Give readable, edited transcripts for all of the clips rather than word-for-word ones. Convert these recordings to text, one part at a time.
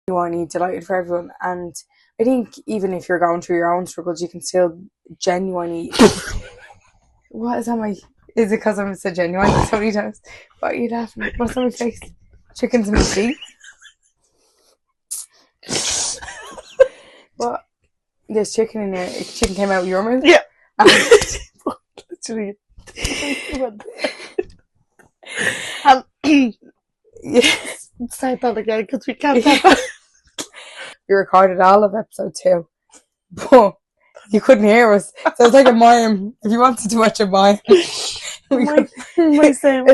genuinely delighted for everyone. And I think even if you're going through your own struggles, you can still genuinely. What is on my? Is it because I'm so genuine so many times? What are you laughing at? What's on my face? Chickens in my teeth. What? There's chicken in there. Chicken came out of your mouth? Yeah. Literally. Yes. Say that again because we can't have that. We recorded all of episode 2. But you couldn't hear us. So it's like a mime. If you wanted to watch a mime. My saying, a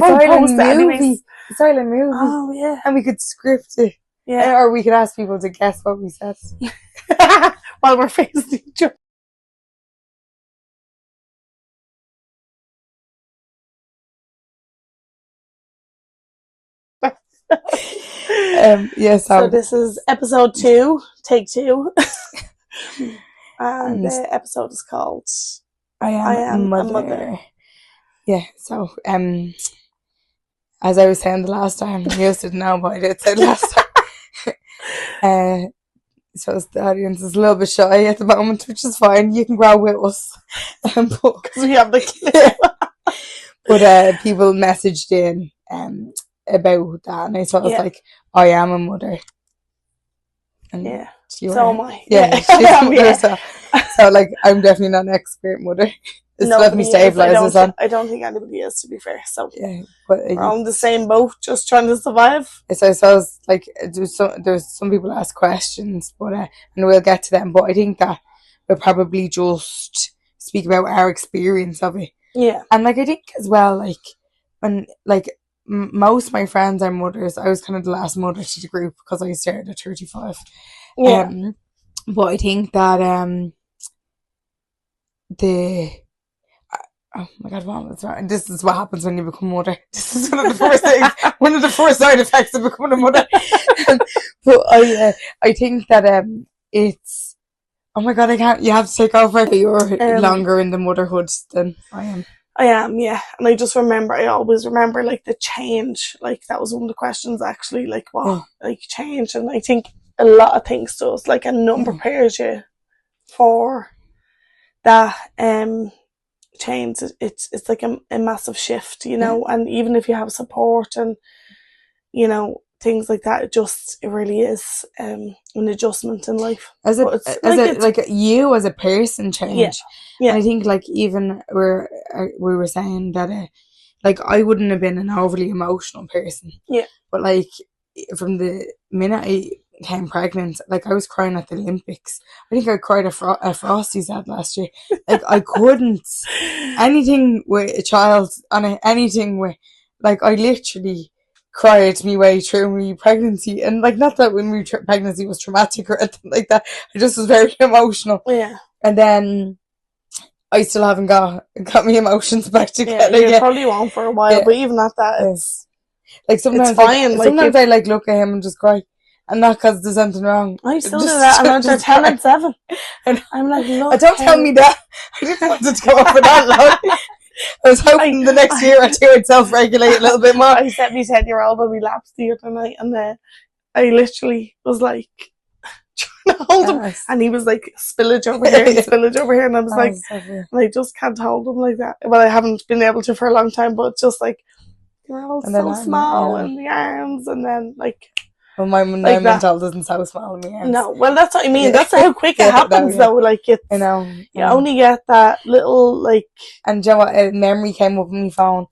silent movie. Oh, yeah. And we could script it. Yeah. Or we could ask people to guess what we said. While we're facing each other. So this is episode 2, take 2. and the episode is called I am a mother. Yeah, so as I was saying the last time, you didn't know, but I did say last time. So the audience is a little bit shy at the moment, which is fine. You can grow with us. Because we have the kids. But people messaged in about that, and I thought it was like, I am a mother. And so am I. Yeah, she's a mother, so like, I'm definitely not an expert mother. Just let me stabilise us on. I don't think anybody is, to be fair. So yeah, but we're on the same boat, just trying to survive. So I suppose, like, there's some people ask questions, but and we'll get to them. But I think that we'll probably just speak about our experience of it. Yeah, and like, I think as well, like, when like most of my friends are mothers, I was kind of the last mother to the group because I started at 35. Yeah, but I think that oh my god, what was that? This is what happens when you become a mother. This is one of the first things, one of the first side effects of becoming a mother. But I think that it's, oh my god, you have to take over. You're longer in the motherhood than I am. I am, yeah. And I always remember, like, the change. Like, that was one of the questions, actually, like, what, like, change. And I think a lot of things does, like, a number prepares you for that change. It's like a massive shift, you know, and even if you have support and, you know, things like that, it really is an adjustment in life. Like you as a person change. Yeah. And I think, like, even we were saying that like, I wouldn't have been an overly emotional person. Yeah. But like, from the minute I became pregnant, like, I was crying at the Olympics. I think I cried at Frosty's ad last year. Like, I couldn't anything with a child and anything with, like, I literally cried me way through my pregnancy. And like, not that when my pregnancy was traumatic or anything like that, I just was very emotional. Yeah. And then I still haven't got my emotions back together. You probably won't for a while, but even at that, it's like, sometimes it's fine. Sometimes I like look at him and just cry, and not because there's something wrong. I still do that, and I'm just 10 and 7. And I'm like, look. Don't tell me that. I didn't want it to go up for that long. I was hoping the next year or two I'd self-regulate a little bit more. I set my 10-year-old when we lapsed the other night, and I literally was like trying to hold him, and he was like spillage over here and spillage over here, and I was like, and I just can't hold him like that. Well, I haven't been able to for a long time, but it's just like, you're all so small in the arms, and then like. Well, my mental isn't so small in my arms. No, well, that's what I mean. That's how quick it happens, though. Like, it's, I know. You only get that little, like. And do you know what? A memory came up on my phone,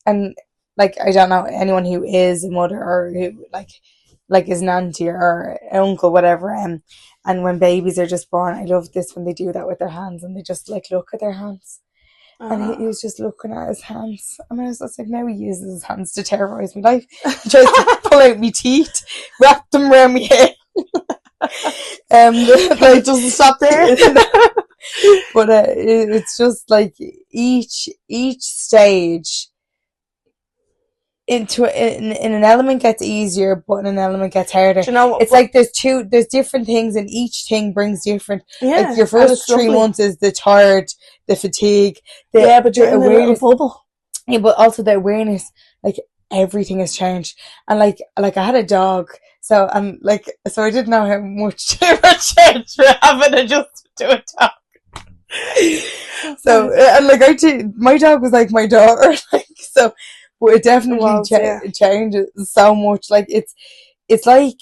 and like, I don't know anyone who is a mother or who like is an auntie or an uncle, whatever. And when babies are just born, I love this when they do that with their hands and they just like look at their hands. And he was just looking at his hands, and I was just like, now he uses his hands to terrorise my life. He tries to pull out my teeth, wrap them around my hair. Like, it doesn't stop there. But it's just like each stage in an element gets easier, but in an element gets harder. Do you know, it's like there's different things, and each thing brings different. Yeah, like, your first 3 months is the tired, the fatigue, but you're in a little bubble. Yeah, but also the awareness. Like, everything has changed. And like I had a dog, so so I didn't know how much it would change for having adjusted to a dog. So and like my dog was like my daughter, like so, but it definitely changes so much. Like it's like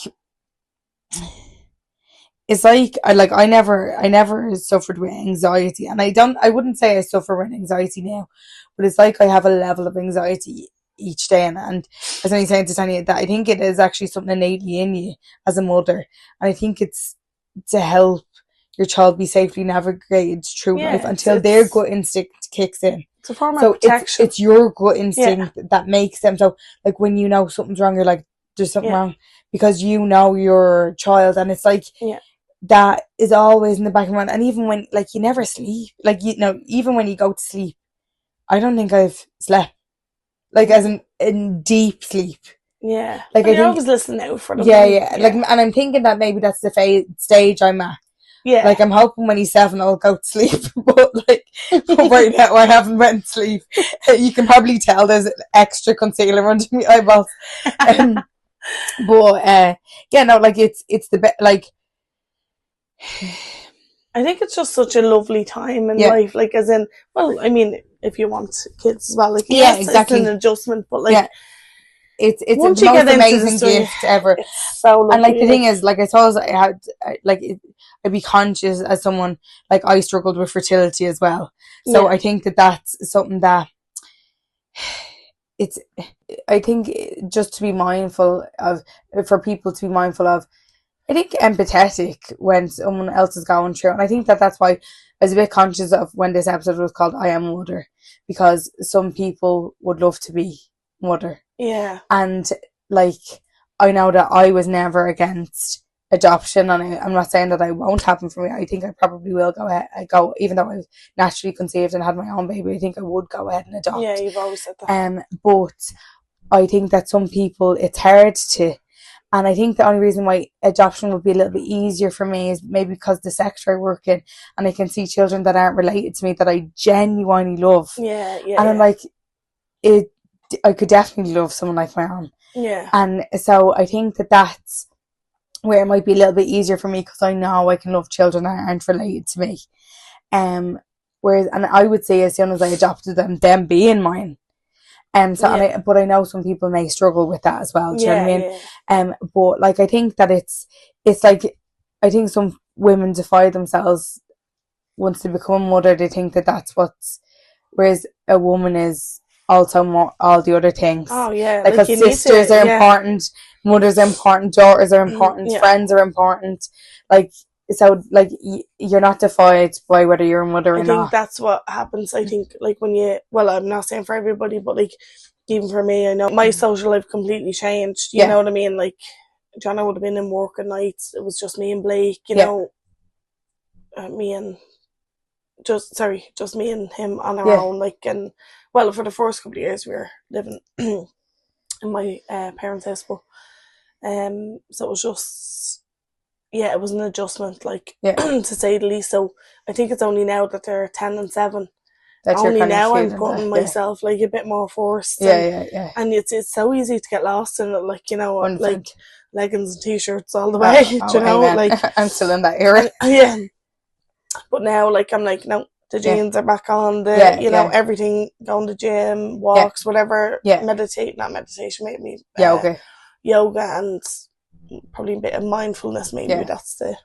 I never suffered with anxiety, and I wouldn't say I suffer with anxiety now, but it's like I have a level of anxiety each day, and I was only saying to Tanya that I think it is actually something innately in you as a mother, and I think it's to help your child be safely navigated through life until their gut instinct kicks in. It's a form of protection. It's your gut instinct that makes them. So like when you know something's wrong, you're like, there's something wrong, because you know your child, and it's like that is always in the back of my mind. And even when like you never sleep, like even when you go to sleep, I don't think I've slept like as in deep sleep. Yeah, like I always listen out for them. Like, and I'm thinking that maybe that's the stage I'm at. Yeah, like I'm hoping when he's 7 I'll go to sleep, but like right now I haven't went to sleep. You can probably tell there's extra concealer under my eyeballs. But like it's the best. Like I think it's just such a lovely time in life. Like as in, well, I mean, if you want kids as well, like exactly, it's an adjustment, but like. It's the most amazing gift ever. It's so lovely. And like the thing is, like I suppose I'd be conscious as someone, like I struggled with fertility as well. So I think that's something that I think just to be mindful of, for people to be mindful of, I think empathetic when someone else is going through. And I think that's why I was a bit conscious of when this episode was called I Am Mother, because some people would love to be mother. Yeah. And like I know that I was never against adoption, and I'm not saying that it won't happen for me. I think I probably will go, even though I've naturally conceived and had my own baby, I think I would go ahead and adopt. Yeah, you've always said that. But I think that some people it's hard to, and I think the only reason why adoption would be a little bit easier for me is maybe because the sector I work in, and I can see children that aren't related to me that I genuinely love. Yeah. And I'm like, I could definitely love someone like my own. Yeah. And so I think that's where it might be a little bit easier for me, because I know I can love children that aren't related to me. Whereas, and I would say as soon as I adopted them being mine. But I know some people may struggle with that as well. Do you know what I mean? But like I think that it's like, I think some women defy themselves once they become a mother. They think that that's whereas a woman is also more all the other things. Oh yeah, like sisters are important, mothers are important, daughters are important, friends are important. Like so, like you're not defined by whether you're a mother or not. I think that's what happens. I think like when I'm not saying for everybody, but like even for me, I know my social life completely changed. You know what I mean? Like Johnna would have been in work at nights. It was just me and Blake. You know, just me and him on our own. Like and. Well, for the first couple of years, we were living in my parents' house, but so it was just, it was an adjustment, like to say the least. So I think it's only now that they're 10 and 7. Only now I'm putting myself like a bit more first. And it's so easy to get lost in it, like 100%. Like leggings and t-shirts all the way. You know, like I'm still in that era. But now, like I'm like no. The jeans are back on, everything, going to gym, walks, whatever, not meditation, maybe. Yoga and probably a bit of mindfulness, maybe that's the,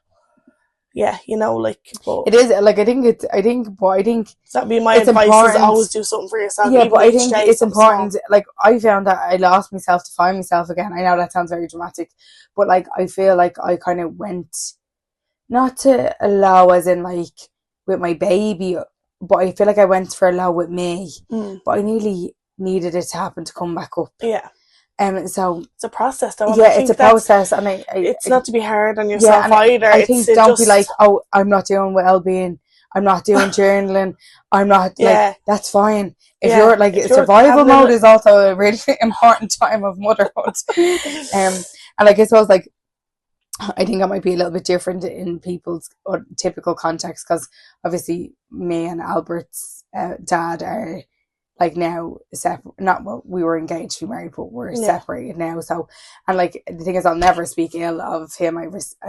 but. It is, like, I think that'd be my advice is always do something for yourself. Yeah, but I think it's important, small. Like, I found that I lost myself to find myself again. I know that sounds very dramatic, but, like, I feel like I kind of went, not to a low as in, like, with my baby, but I feel like I went for a low with me, but I nearly needed it to happen to come back up. So it's a process though. It's a process, and it's not to be hard on yourself either. I think don't be like, oh, I'm not doing well-being, I'm not doing journaling, I'm not like, that's fine. If you're like, survival mode is also a really important time of motherhood. And like, I suppose, like, I think it might be a little bit different in people's or typical context, because obviously me and Albert's dad are like now separate. Not well, we were engaged to be married, but we're Yeah. separated now. So, and like the thing is, I'll never speak ill of him.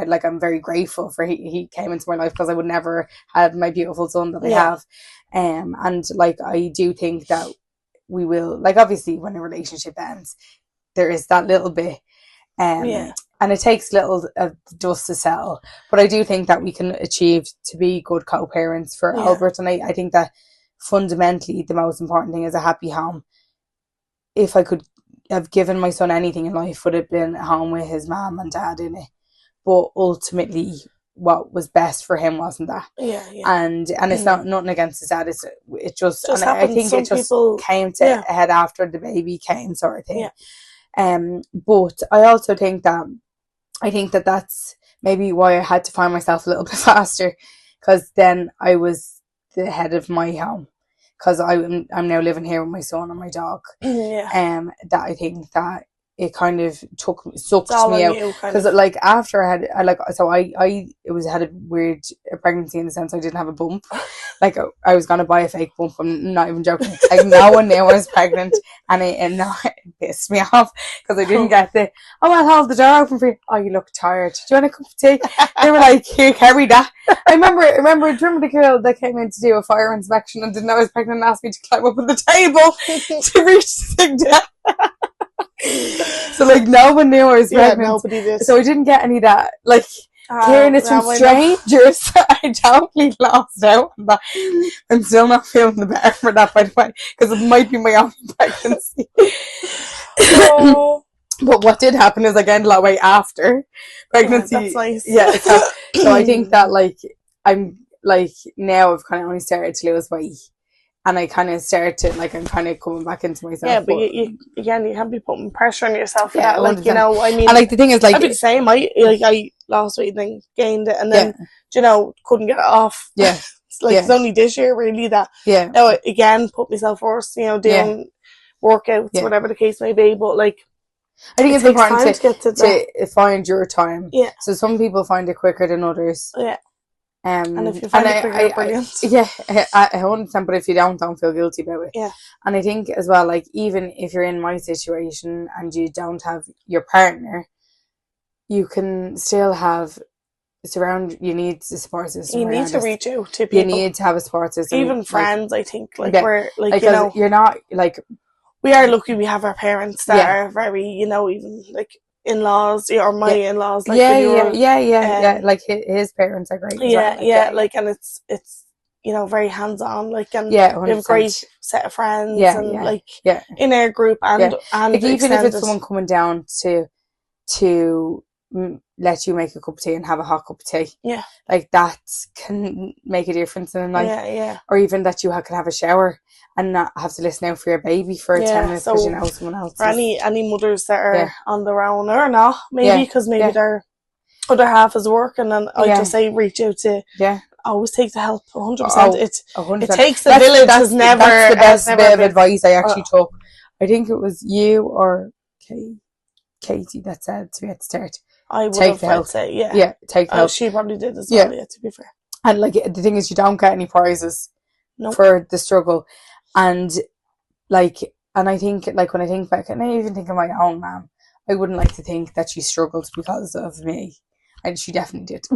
Like I'm very grateful for he came into my life, because I would never have my beautiful son that I Yeah. have. And like I do think that we will, like, obviously when a relationship ends, there is that little bit, Yeah. and it takes little dust to settle. But I do think that we can achieve to be good co-parents for Yeah. Albert, and I think that fundamentally the most important thing is a happy home. If I could have given my son anything in life, would have been a home with his mom and dad in it. But ultimately, what was best for him wasn't that. Yeah. And it's not nothing against his dad. It just and I happens. think Some it just people, came to yeah. a head after the baby came, sort of thing. Yeah. But I also think that that's maybe why I had to find myself a little bit faster, because then I was the head of my home, because I'm now living here with my son and my dog. Yeah. That I think that it kind of sucked It's all me on out, you, kind because of. like after I had a weird pregnancy, in the sense I didn't have a bump. Like I was gonna buy a fake bump. I'm not even joking. Like no one knew I was pregnant, and it pissed me off, because I didn't get the I'll hold the door open for you. Oh, you look tired. Do you want a cup of tea? They were like, here, carry that. I remember the girl that came in to do a fire inspection and didn't know I was pregnant and asked me to climb up on the table to reach the thing down. So like no one knew I was pregnant. Nobody did. So I didn't get any of that. Like hearing it from strangers, I totally lost out on that. I'm still not feeling the better for that, by the way, because it might be my own pregnancy. Oh. But what did happen is I gained a lot of weight after pregnancy. Yeah, that's nice. Yeah, so I think that like I'm like now I've kind of only started to lose weight, and I kind of started to like I'm kind of coming back into myself. Yeah, but you can't be putting pressure on yourself for Yeah, that. Like 100%. you know, I mean, And like the thing is, like I'd be the same. I lost weight and then gained it, and then couldn't get it off. Yeah. It's like it's only this year really that now again put myself first. Doing workouts, whatever the case may be. But like, I think it's important to find your time. Yeah. So some people find it quicker than others. Yeah. And if you find it quicker, brilliant. Yeah, 100%. But if you don't feel guilty about it. Yeah. And I think as well, like even if you're in my situation and you don't have your partner, you can still have you need the support system. You need to reach out to people. You need to have a support system. Even friends, I think, we're like you're not like. We are lucky we have our parents that are very, even like in-laws or my in-laws. Like like his parents are great. Like and it's very hands-on. Like and we have a great set of friends in our group and like even if it's someone coming down to let you make a cup of tea and have a hot cup of tea. Yeah. Like that can make a difference in life. Yeah. Or even that you can have a shower and not have to listen out for your baby for 10 minutes because you know someone else. For any mothers that are on their own or not, maybe because maybe their other half is working, and I just say reach out to always take the help 100%. It takes a village. That's the best bit of advice I actually took. I think it was you or Katie that said to me at the start. I would have say, take the help. She probably did as well, to be fair. And like the thing is, you don't get any prizes for the struggle, and I think like when I think back, and I even think of my own mum, I wouldn't like to think that she struggled because of me, and she definitely did.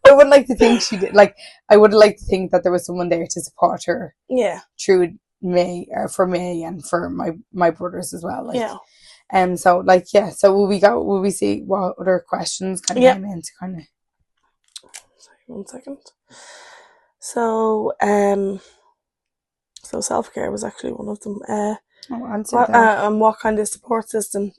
I wouldn't like to think she did. Like I would like to think that there was someone there to support her. Yeah. Through me, for me, and for my brothers as well. So will we see what other questions came in to kind of. Sorry, 1 second. So self-care was actually one of them. What kind of support system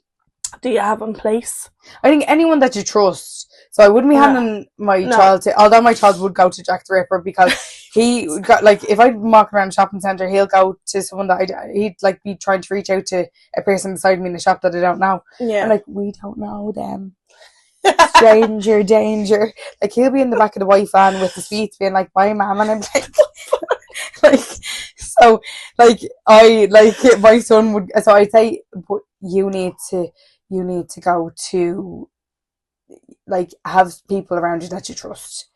do you have in place? I think anyone that you trust. So I wouldn't be handing my child to, although my child would go to Jack the Ripper, because he got if I'm walking around a shopping centre, he'll go to someone that he'd be trying to reach out to a person beside me in the shop that I don't know. Yeah. And we don't know them. Stranger danger. Like he'll be in the back of the white van with the sweets being like, bye mum, and I'm my son would, so I'd say, but you need to go to have people around you that you trust,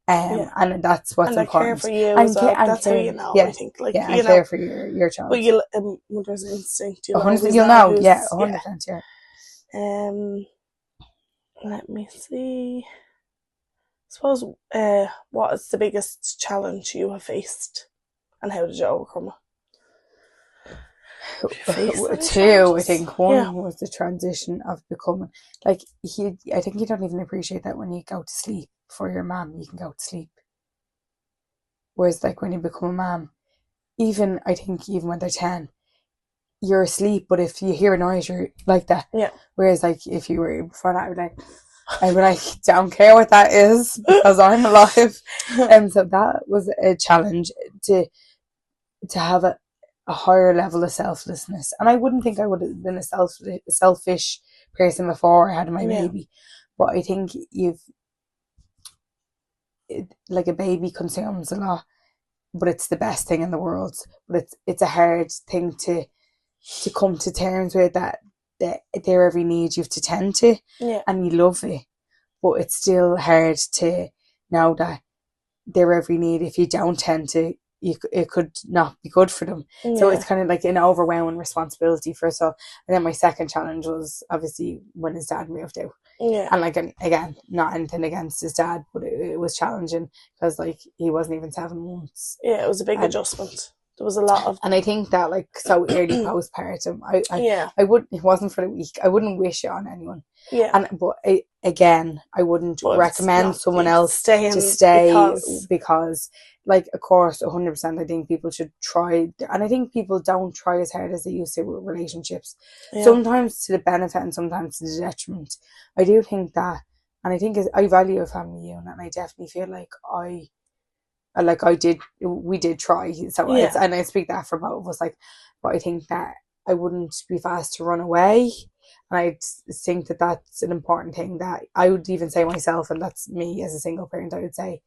Yeah. And that's what's And they care important. for you And as well. and That's how care, you know, yeah, I think. Like, yeah, you and know. care for your child. But you'll, mother's instinct, you'll 100%, always you'll know know, who's, yeah, 100%, yeah. Let me see. I suppose, what is the biggest challenge you have faced, and how did you overcome it? Have you faced any Two, I challenges? think one was the transition of becoming like I think you don't even appreciate that when you go to sleep for your mum, you can go to sleep. Whereas like when you become a mum, even I think even when they're 10, you're asleep, but if you hear a noise, you're like that. Yeah. Whereas like if you were before that, I'd be like, don't care what that is because I'm alive. And so that was a challenge to have a higher level of selflessness. And I wouldn't think I would have been a selfish person before I had my baby. But I think like a baby consumes a lot, but it's the best thing in the world. But it's a hard thing to come to terms with, that their every need you have to tend to, and you love it, but it's still hard to know that their every need, if you don't tend to, it could not be good for them. So it's kind of like an overwhelming responsibility for us all. And then my second challenge was obviously when his dad moved out. And like, again, not anything against his dad, but it was challenging because like he wasn't even 7 months. It was a big adjustment. There was a lot of, and I think that like so early postpartum, I wouldn't, it wasn't for the week. I wouldn't wish it on anyone. But again, I wouldn't recommend someone else to stay because like, of course, 100%, I think people should try, and I think people don't try as hard as they used to with relationships. Sometimes to the benefit and sometimes to the detriment. I do think that, and I think I value a family unit, and I definitely feel like we did try. So and I speak that for both of us. Like, but I think that I wouldn't be fast to run away. And I think that that's an important thing that I would even say myself, and that's me as a single parent, I would say,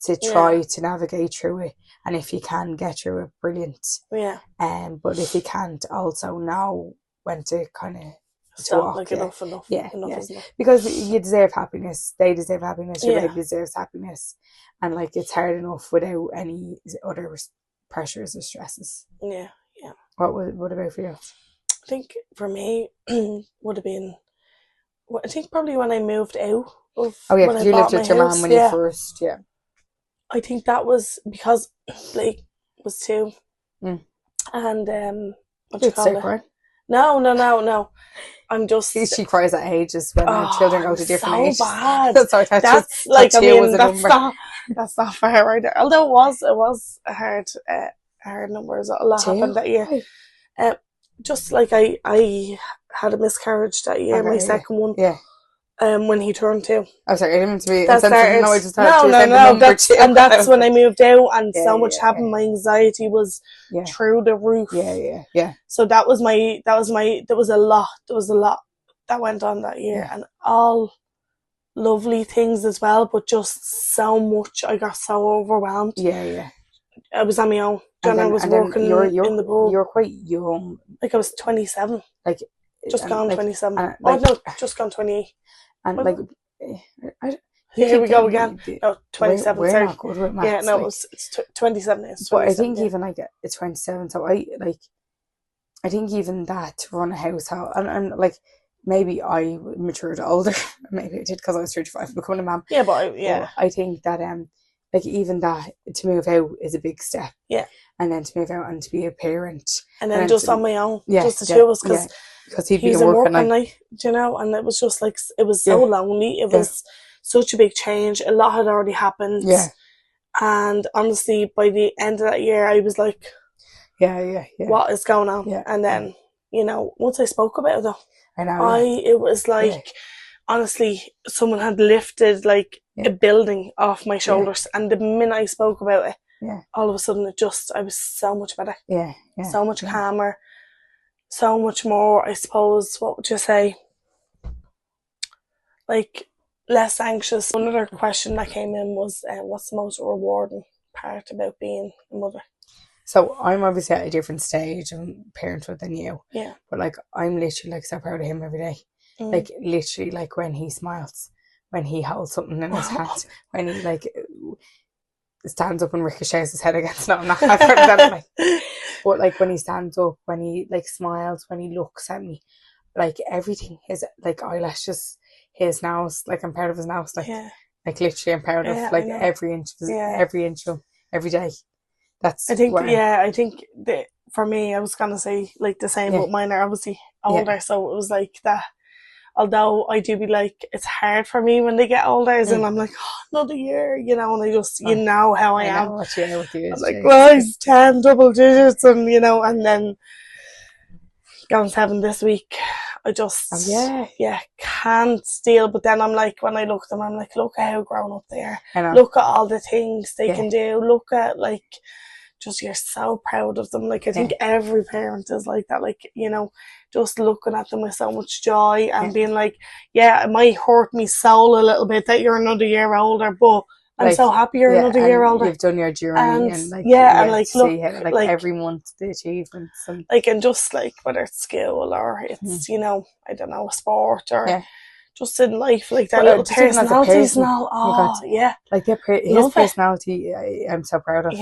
to try to navigate through it. And if you can get through it, brilliant. But if you can't, also know when to kind of stop, like, enough is enough. Because you deserve happiness, they deserve happiness, your baby deserves happiness, and like, it's hard enough without any other pressures or stresses. What about for you? I think for me would have been, I think probably when I moved out of, when I you bought lived my with your house, mum when you first, I think that was because Blake was 2, and what do you call it? No. I'm just. She cries at ages when her children go to different ages. Bad. That's like, I mean, that's not fair right there. Although it was a hard number. A lot happened that year. Just like I had a miscarriage that year, my second one. When he turned 2. Oh, sorry, I didn't mean to be insensitive. No, I just had no. That's when I moved out, and so much happened. My anxiety was through the roof. So there was a lot. There was a lot that went on that year, and all lovely things as well. But just so much, I got so overwhelmed. I was on my own. I was working in the pub. You were quite young. Like, I was 27. Like, just gone 27. Just gone 28. And like, here we go again. No, 27. We're not good with maths. It's 27. It's 27. But I think even like it's 27. So I think even that, to run a household, and like, maybe I matured older. Maybe I did because I was 35 becoming a mum. But I think that like, even that, to move out is a big step. And then to move out and to be a parent. And then just on my own. Just the two of us, because he'd be working at night, and it was just like, it was so lonely. It was such a big change. A lot had already happened. And honestly, by the end of that year, I was like, what is going on? And then, once I spoke about it, though, I know. It was like, honestly, someone had lifted like a building off my shoulders, and the minute I spoke about it, all of a sudden I was so much better. So much calmer, so much more, I suppose, what would you say? Like, less anxious. Another question that came in was, what's the most rewarding part about being a mother? So I'm obviously at a different stage of parenthood than you. But like, I'm literally like so proud of him every day. Like, literally, like, when he smiles, when he holds something in his hand, when he like stands up and ricochets his head against. No, I'm not. I've heard that. But like when he stands up, when he like smiles, when he looks at me, like everything, his like eyelashes, his nose, like I'm proud of his nose, like literally I'm proud of like every inch of him, every day. That's I think I think that for me I was gonna say like the same, but mine are obviously older, so it was like that. Although I do be like, it's hard for me when they get older, and I'm like, oh, another year, you know, and I just, you know how I am. What year with you is, I'm like, well, he's 10 double digits, and you know, and then going 7 this week, I just, can't deal. But then I'm like, when I look at them, I'm like, look at how grown up they are. Look at all the things they can do. Look at like, just you're so proud of them. Like I think every parent is like that. Like, you know, just looking at them with so much joy and being like, it might hurt me soul a little bit that you're another year older, but I'm like, so happy you're another year older. You've done your journey and like and like look, see how, like every month the achievements and like, and just like whether it's school or it's you know, I don't know, a sport or just in life, like their little personalities and all. Like his personality, I'm so proud of.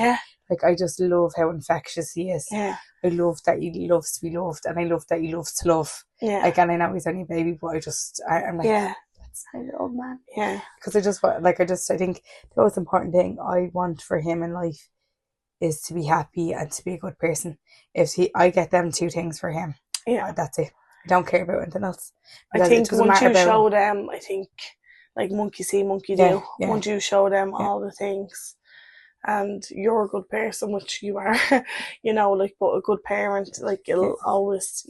Like I just love how infectious he is. I love that he loves to be loved, and I love that he loves to love. Like, and I know he's only a baby, but I'm like, that's my little man. Because I think the most important thing I want for him in life is to be happy and to be a good person. I get them 2 things for him. That's it. I don't care about anything else. I think once you show them, I think like monkey see, monkey do. Once you show them all the things, and you're a good person, which you are, you know, like, but a good parent, like you'll always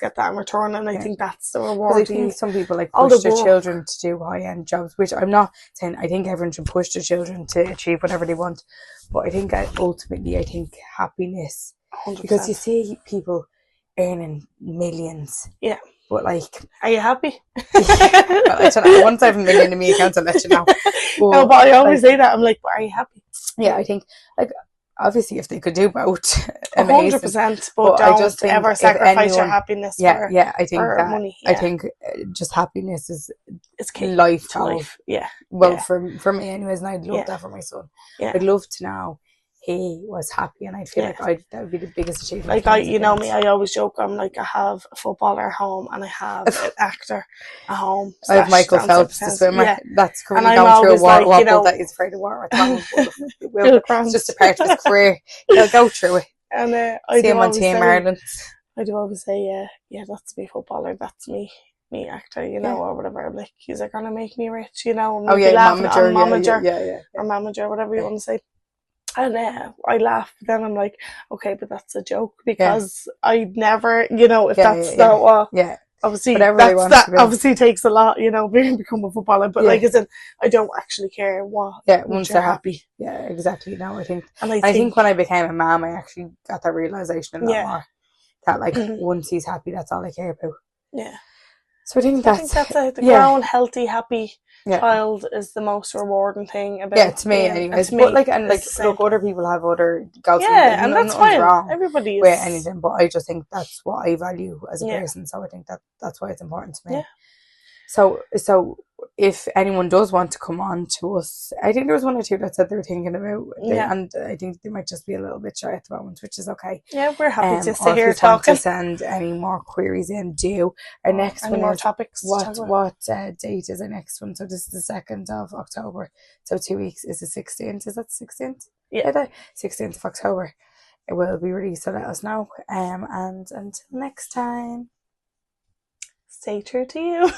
get that in return, and I think that's the reward. I think some people like push their children to do high-end jobs, which I'm not saying. I think everyone should push their children to achieve whatever they want, but I think ultimately, I think happiness, 100%. Because you see people earning millions, but like, are you happy? Well, I don't know. Once I have $1 million in my account, I'll let you know. But, no, but I always say that. I'm like, but are you happy? I think like obviously if they could do both, amazing. 100%. But don't just ever sacrifice your happiness. For I think that money. I think just happiness is key. Life. Well, for me anyways, and I'd love that for my son. I'd love to know he was happy, and I feel like that would be the biggest achievement. Like you know me, I always joke. I'm like, I have a footballer at home, and I have an actor at home. I have Michael Phelps, the swimmer. That's currently going through a wobble that he's afraid of water. It's just a part of his career. He'll go through it. And I see him on Team Ireland. I do always say, that's me footballer. That's me actor, you know, or whatever. I'm like, he's like gonna make me rich, you know. And momager, or manager, whatever you want to say. And I laugh, but then I'm like, okay, but that's a joke, because I never, you know, if that's not what, obviously, that obviously takes a lot, you know, become a footballer, but like, I don't actually care what. Once they're happy. Yeah, exactly. No, I think when I became a mom, I actually got that realisation a lot more. That like, once he's happy, that's all I care about. So I think that's the grown, healthy, happy child is the most rewarding thing about to me anyways. But like, and like, look, other people have other goals, and that's fine. Wrong everybody with anything, but I just think that's what I value as a person, so I think that's why it's important to me. So if anyone does want to come on to us, I think there was 1 or 2 that said they were thinking about it, and I think they might just be a little bit shy at the moment, which is okay. We're happy to sit here talking. If you want to send any more queries in, do. Our next one more is topics. What date is our next one? So this is the 2nd of October. So 2 weeks is the 16th. Is that the 16th? The 16th of October. It will be released, so let us know. And until next time, stay true to you.